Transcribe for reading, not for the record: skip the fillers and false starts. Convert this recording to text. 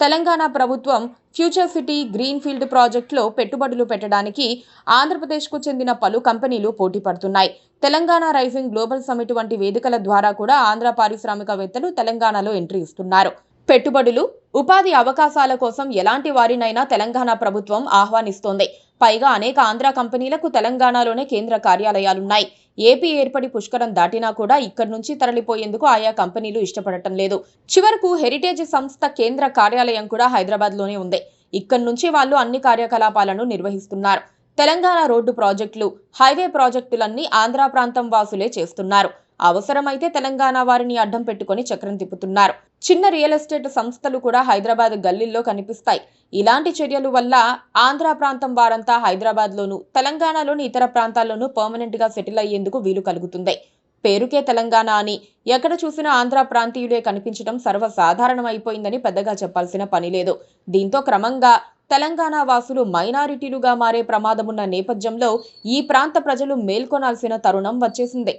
తెలంగాణ ప్రభుత్వం future city green field ప్రాజెక్టులో పెట్టుబడులు పెట్టడానికి ఆంధ్రప్రదేశ్కు చెందిన పలు కంపెనీలు పోటీ పడుతున్నాయి. తెలంగాణ రైజింగ్ గ్లోబల్ సమిట్ వంటి వేదికల ద్వారా కూడా ఆంధ్ర పారిశ్రామికవేత్తలు తెలంగాణలో ఎంట్రీ ఇస్తున్నారు. పెట్టుబడులు, ఉపాధి అవకాశాల కోసం ఎలాంటి వారినైనా తెలంగాణ ప్రభుత్వం ఆహ్వానిస్తోంది. పైగా అనేక ఆంధ్ర కంపెనీలకు తెలంగాణలోనే కేంద్ర కార్యాలయాలున్నాయి. ఏపీ ఏర్పడి పుష్కరం దాటినా కూడా ఇక్కడి నుంచి తరలిపోయేందుకు ఆయా కంపెనీలు ఇష్టపడటం లేదు. చివరకు హెరిటేజ్ సంస్థ కేంద్ర కార్యాలయం కూడా హైదరాబాద్లోనే ఉంది. ఇక్కడి నుంచి వాళ్ళు అన్ని కార్యకలాపాలను నిర్వహిస్తున్నారు. తెలంగాణ రోడ్డు ప్రాజెక్టులు, హైవే ప్రాజెక్టులన్నీ ఆంధ్ర ప్రాంతం వాసులే చేస్తున్నారు. అవసరమైతే తెలంగాణ వారిని అడ్డం పెట్టుకుని చక్రం తిప్పుతున్నారు. చిన్న రియల్ ఎస్టేట్ సంస్థలు కూడా హైదరాబాద్ గల్లీల్లో కనిపిస్తాయి. ఇలాంటి చర్యల వల్ల ఆంధ్ర ప్రాంతం వారంతా హైదరాబాద్లోనూ, తెలంగాణలోని ఇతర ప్రాంతాల్లోనూ పర్మనెంట్ గా సెటిల్ అయ్యేందుకు వీలు కలుగుతుంది. పేరుకే తెలంగాణ అని ఎక్కడ చూసినా ఆంధ్ర ప్రాంతీయులే కనిపించడం సర్వసాధారణమైపోయిందని పెద్దగా చెప్పాల్సిన పని లేదు. దీంతో క్రమంగా తెలంగాణ వాసులు మైనారిటీలుగా మారే ప్రమాదమున్న నేపథ్యంలో ఈ ప్రాంత ప్రజలు మేల్కొనాల్సిన తరుణం వచ్చేసింది.